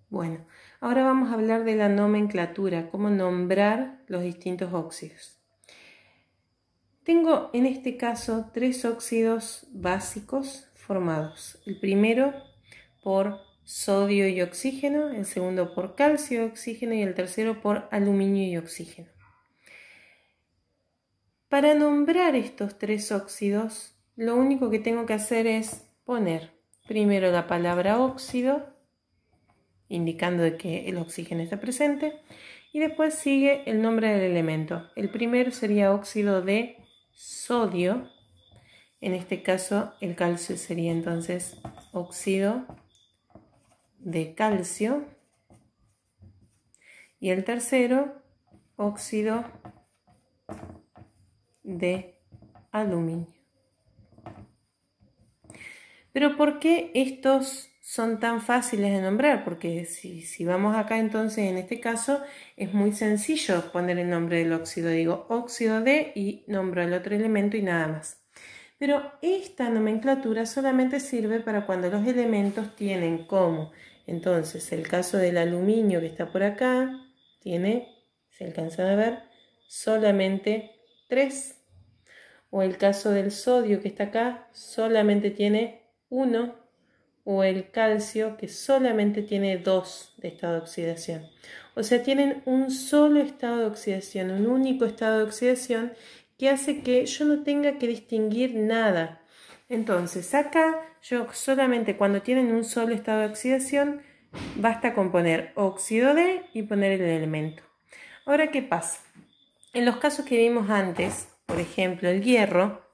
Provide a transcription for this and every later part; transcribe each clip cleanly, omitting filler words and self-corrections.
Bueno, ahora vamos a hablar de la nomenclatura, cómo nombrar los distintos óxidos. Tengo en este caso 3 óxidos básicos formados. El primero por sodio y oxígeno, el segundo por calcio y oxígeno y el tercero por aluminio y oxígeno. Para nombrar estos 3 óxidos, lo único que tengo que hacer es poner primero la palabra óxido, indicando de que el oxígeno está presente, y después sigue el nombre del elemento. El primero sería óxido de sodio, en este caso el calcio sería entonces óxido de calcio, y el tercero óxido de aluminio. Pero ¿por qué estos son tan fáciles de nombrar? Porque si vamos acá, entonces en este caso es muy sencillo poner el nombre del óxido. Digo óxido de y nombro el otro elemento y nada más. Pero esta nomenclatura solamente sirve para cuando los elementos tienen como, entonces el caso del aluminio que está por acá, tiene, se alcanzan a ver, solamente 3. O el caso del sodio que está acá, solamente tiene 1, o el calcio que solamente tiene 2 de estado de oxidación. O sea, tienen un solo estado de oxidación, un único estado de oxidación que hace que yo no tenga que distinguir nada. Entonces, acá yo solamente cuando tienen un solo estado de oxidación, basta con poner óxido de y poner el elemento. Ahora, ¿qué pasa? En los casos que vimos antes, por ejemplo, el hierro,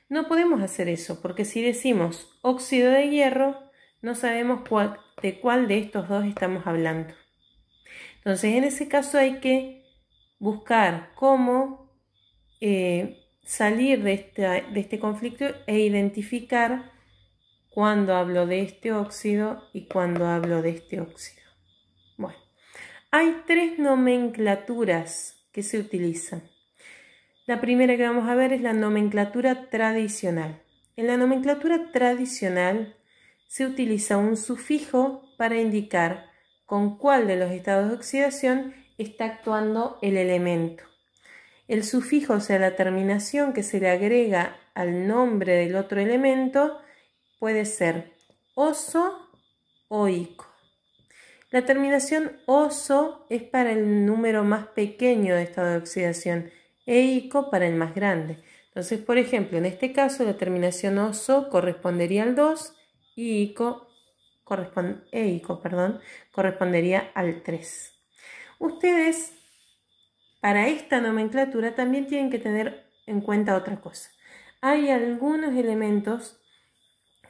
no podemos hacer eso, porque si decimos óxido de hierro, no sabemos de cuál de estos dos estamos hablando. Entonces, en ese caso hay que buscar cómo salir de este conflicto e identificar cuándo hablo de este óxido y cuándo hablo de este óxido. Bueno, hay 3 nomenclaturas que se utilizan. La primera que vamos a ver es la nomenclatura tradicional. En la nomenclatura tradicional se utiliza un sufijo para indicar con cuál de los estados de oxidación está actuando el elemento. El sufijo, o sea, la terminación que se le agrega al nombre del otro elemento, puede ser oso o ico. La terminación oso es para el número más pequeño de estado de oxidación e ico para el más grande. Entonces, por ejemplo, en este caso la terminación oso correspondería al 2 y ico correspondería al 3. Ustedes, para esta nomenclatura, también tienen que tener en cuenta otra cosa. Hay algunos elementos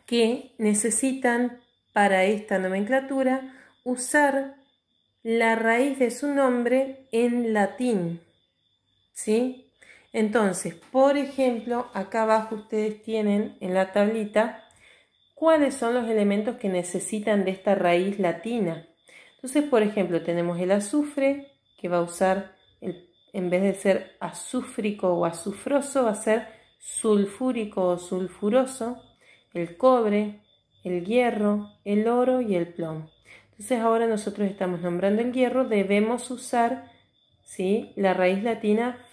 que necesitan para esta nomenclatura usar la raíz de su nombre en latín, ¿sí? Entonces, por ejemplo, acá abajo ustedes tienen en la tablita cuáles son los elementos que necesitan de esta raíz latina. Entonces, por ejemplo, tenemos el azufre, que va a usar, en vez de ser azúfrico o azufroso, va a ser sulfúrico o sulfuroso, el cobre, el hierro, el oro y el plomo. Entonces ahora nosotros estamos nombrando el hierro, debemos usar, ¿sí?, la raíz latina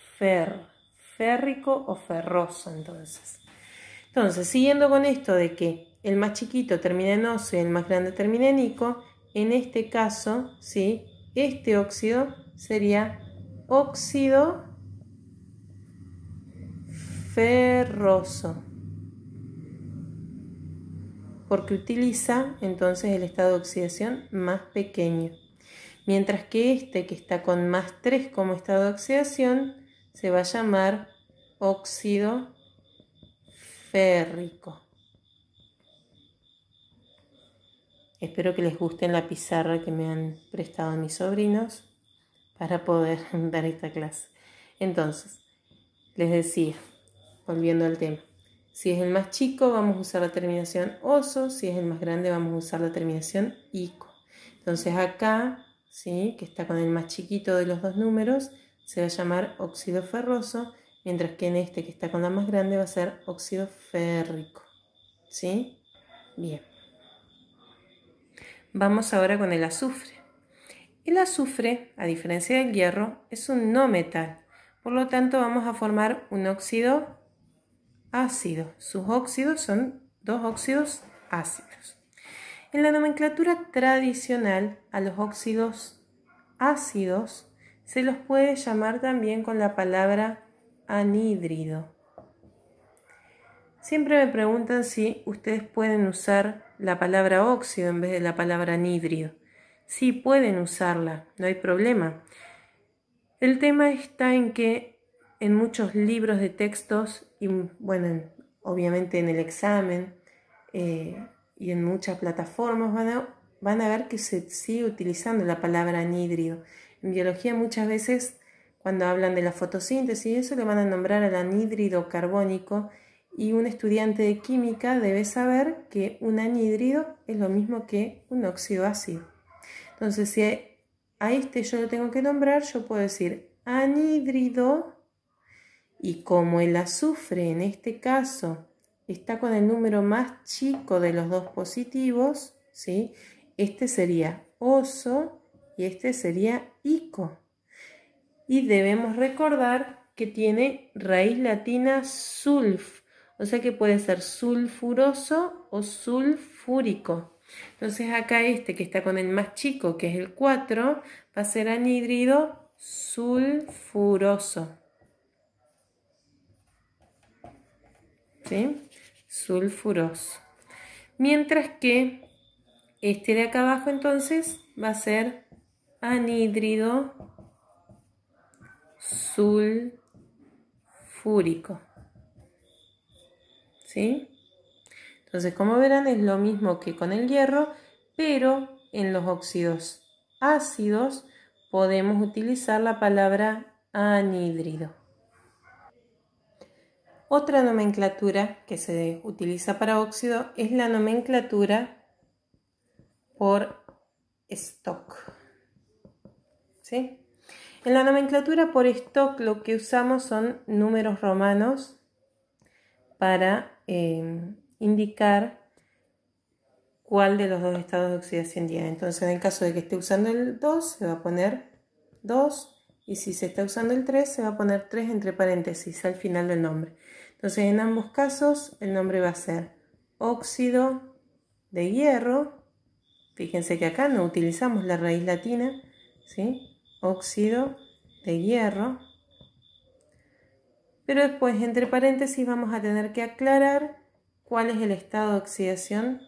férrico o ferroso. Entonces, siguiendo con esto de que el más chiquito termina en oso y el más grande termina en ico, en este caso, ¿sí?, este óxido sería óxido ferroso, porque utiliza entonces el estado de oxidación más pequeño. Mientras que este, que está con más 3 como estado de oxidación, se va a llamar óxido férrico. Espero que les guste la pizarra que me han prestado mis sobrinos para poder dar esta clase. Entonces, les decía, volviendo al tema, si es el más chico vamos a usar la terminación oso, si es el más grande vamos a usar la terminación ico. Entonces acá, ¿sí?, que está con el más chiquito de los dos números, se va a llamar óxido ferroso, mientras que en este que está con la más grande va a ser óxido férrico. ¿Sí? Bien. Vamos ahora con el azufre. El azufre, a diferencia del hierro, es un no metal. Por lo tanto, vamos a formar un óxido ácido. Sus óxidos son dos óxidos ácidos. En la nomenclatura tradicional, a los óxidos ácidos se los puede llamar también con la palabra anhídrido. Siempre me preguntan si ustedes pueden usar la palabra óxido en vez de la palabra anhídrido. Sí, pueden usarla, no hay problema. El tema está en que en muchos libros de textos, y bueno, obviamente en el examen y en muchas plataformas van a ver que se sigue utilizando la palabra anhídrido. En biología muchas veces cuando hablan de la fotosíntesis y eso le van a nombrar al anhídrido carbónico, y un estudiante de química debe saber que un anhídrido es lo mismo que un óxido ácido. Entonces, si a este yo lo tengo que nombrar, yo puedo decir anhídrido, y como el azufre en este caso está con el número más chico de los dos positivos, ¿sí? Este sería oso y este sería ico. Y debemos recordar que tiene raíz latina sulf, o sea que puede ser sulfuroso o sulfúrico. Entonces acá este que está con el más chico, que es el 4, va a ser anhídrido sulfuroso. ¿Sí? Sulfuroso. Mientras que este de acá abajo entonces va a ser anhídrido sulfúrico. ¿Sí? Entonces, como verán, es lo mismo que con el hierro, pero en los óxidos ácidos podemos utilizar la palabra anhídrido. Otra nomenclatura que se utiliza para óxido es la nomenclatura por stock. ¿Sí? En la nomenclatura por stock lo que usamos son números romanos para indicar cuál de los dos estados de oxidación tiene. Entonces, en el caso de que esté usando el 2, se va a poner 2, y si se está usando el 3, se va a poner 3 entre paréntesis al final del nombre. Entonces, en ambos casos, el nombre va a ser óxido de hierro. Fíjense que acá no utilizamos la raíz latina, ¿sí? Óxido de hierro. Pero después, entre paréntesis, vamos a tener que aclarar cuál es el estado de oxidación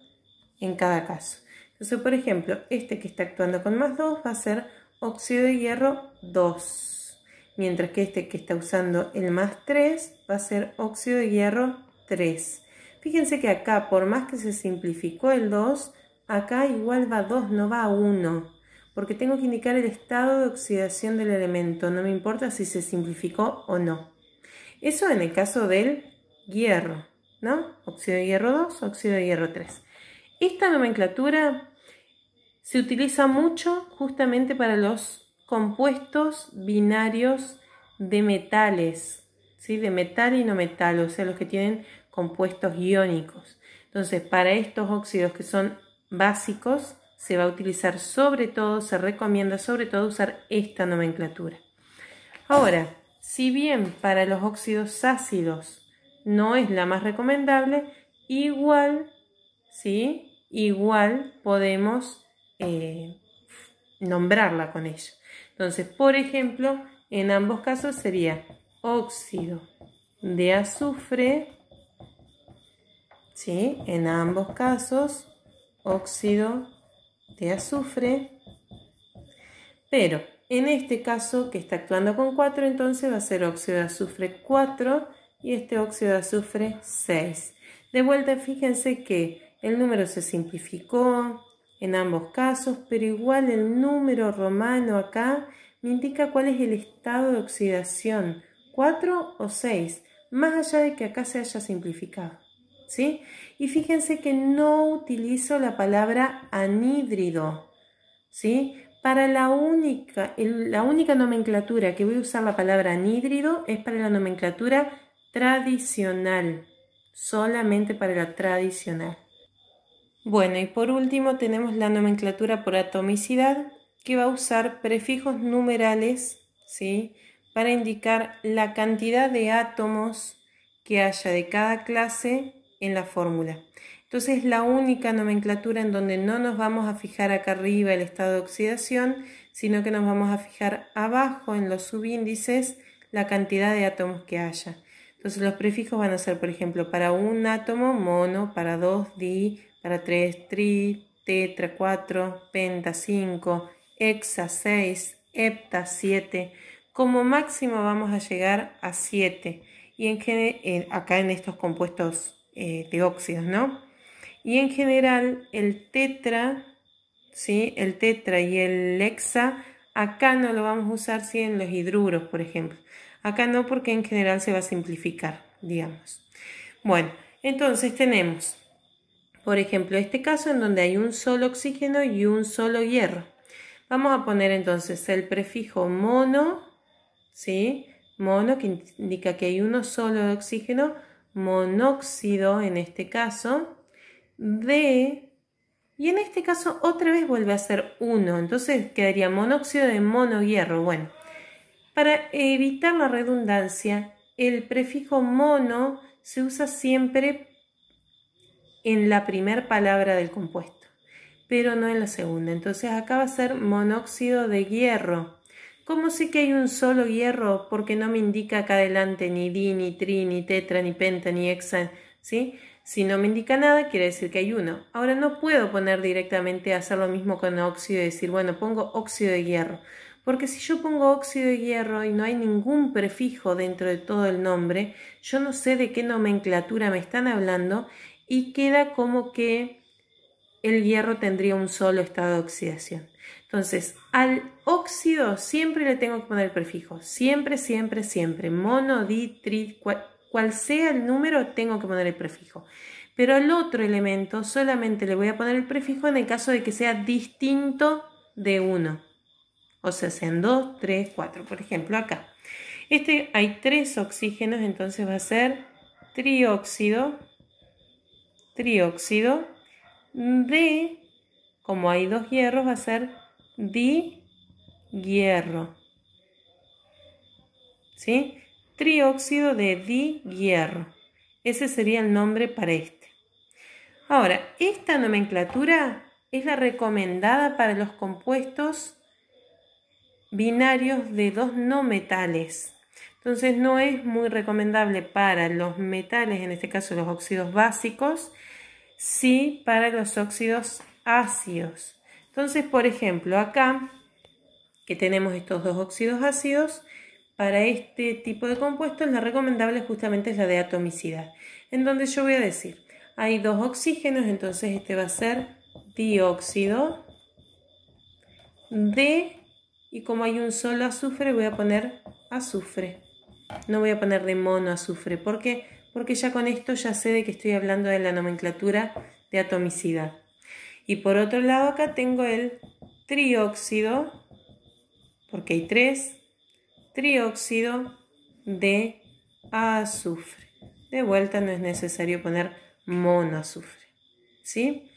en cada caso. Entonces, por ejemplo, este que está actuando con más 2 va a ser óxido de hierro 2, mientras que este que está usando el más 3 va a ser óxido de hierro 3. Fíjense que acá, por más que se simplificó el 2, acá igual va 2, no va 1, porque tengo que indicar el estado de oxidación del elemento, no me importa si se simplificó o no. Eso en el caso del hierro, ¿no? Óxido de hierro 2, óxido de hierro 3. Esta nomenclatura se utiliza mucho justamente para los compuestos binarios de metales, ¿sí? De metal y no metal, o sea, los que tienen compuestos iónicos. Entonces, para estos óxidos que son básicos, se va a utilizar sobre todo, se recomienda sobre todo usar esta nomenclatura. Ahora, si bien para los óxidos ácidos no es la más recomendable, igual, ¿sí? Igual podemos nombrarla con ella. Entonces, por ejemplo, en ambos casos sería óxido de azufre, ¿sí? En ambos casos, óxido de azufre, pero en este caso que está actuando con 4, entonces va a ser óxido de azufre 4 y este óxido de azufre 6. De vuelta, fíjense que el número se simplificó en ambos casos, pero igual el número romano acá me indica cuál es el estado de oxidación, 4 o 6, más allá de que acá se haya simplificado, ¿sí? Y fíjense que no utilizo la palabra anhídrido, ¿sí? Para la única nomenclatura que voy a usar la palabra anhídrido es para la nomenclatura tradicional, solamente para la tradicional. Bueno, y por último tenemos la nomenclatura por atomicidad, que va a usar prefijos numerales, ¿sí?, para indicar la cantidad de átomos que haya de cada clase en la fórmula. Entonces, la única nomenclatura en donde no nos vamos a fijar acá arriba el estado de oxidación, sino que nos vamos a fijar abajo en los subíndices la cantidad de átomos que haya. Entonces, los prefijos van a ser, por ejemplo, para un átomo, mono; para 2, di; para 3, tri; tetra, 4; penta, 5; hexa, 6; hepta, 7. Como máximo vamos a llegar a 7. Y acá en estos compuestos de óxidos, ¿no? Y en general el tetra, ¿sí?, el tetra y el hexa, acá no lo vamos a usar, ¿sí?, en los hidruros, por ejemplo. Acá no, porque en general se va a simplificar, digamos. Bueno, entonces tenemos, por ejemplo, este caso en donde hay un solo oxígeno y un solo hierro. Vamos a poner entonces el prefijo mono, ¿sí?, mono, que indica que hay uno solo de oxígeno; monóxido en este caso; de, y en este caso otra vez vuelve a ser 1, entonces quedaría monóxido de mono-hierro. Bueno, para evitar la redundancia, el prefijo mono se usa siempre en la primera palabra del compuesto, pero no en la segunda. Entonces acá va a ser monóxido de hierro. ¿Cómo sé que hay un solo hierro? Porque no me indica acá adelante ni di, ni tri, ni tetra, ni penta, ni hexa, ¿sí? Si no me indica nada, quiere decir que hay uno. Ahora no puedo poner directamente, hacer lo mismo con óxido y decir, bueno, pongo óxido de hierro. Porque si yo pongo óxido de hierro y no hay ningún prefijo dentro de todo el nombre, yo no sé de qué nomenclatura me están hablando y queda como que el hierro tendría un solo estado de oxidación. Entonces, al óxido siempre le tengo que poner el prefijo. Siempre, siempre, siempre. Mono, di, tri, cual sea el número, tengo que poner el prefijo. Pero al otro elemento solamente le voy a poner el prefijo en el caso de que sea distinto de 1. O sea, sean 2, 3, 4. Por ejemplo, acá. Hay 3 oxígenos, entonces va a ser trióxido. Trióxido de, como hay 2 hierros, va a ser dihierro. ¿Sí? Trióxido de dihierro. Ese sería el nombre para este. Ahora, esta nomenclatura es la recomendada para los compuestos binarios de 2 no metales. Entonces no es muy recomendable para los metales, en este caso los óxidos básicos, sí para los óxidos ácidos. Entonces, por ejemplo, acá que tenemos estos 2 óxidos ácidos, para este tipo de compuestos la recomendable justamente es la de atomicidad, en donde yo voy a decir, hay 2 oxígenos, entonces este va a ser dióxido de, y como hay un solo azufre voy a poner azufre. No voy a poner de monoazufre. ¿Por qué? Porque ya con esto ya sé de que estoy hablando de la nomenclatura de atomicidad. Y por otro lado acá tengo el trióxido, porque hay 3, trióxido de azufre. De vuelta no es necesario poner monoazufre, ¿sí?